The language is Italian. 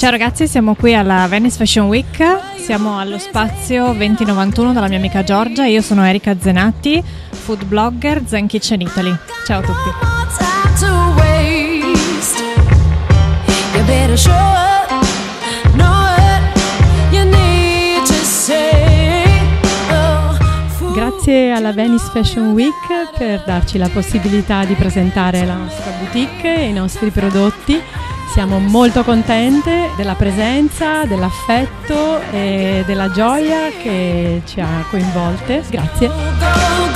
Ciao ragazzi, siamo qui alla Venice Fashion Week, siamo allo spazio 2091 dalla mia amica Giorgia, io sono Erika Zenatti, food blogger Zen Kitchen Italy. Ciao a tutti. Grazie alla Venice Fashion Week per darci la possibilità di presentare la nostra boutique e i nostri prodotti. Siamo molto contente della presenza, dell'affetto e della gioia che ci ha coinvolte. Grazie.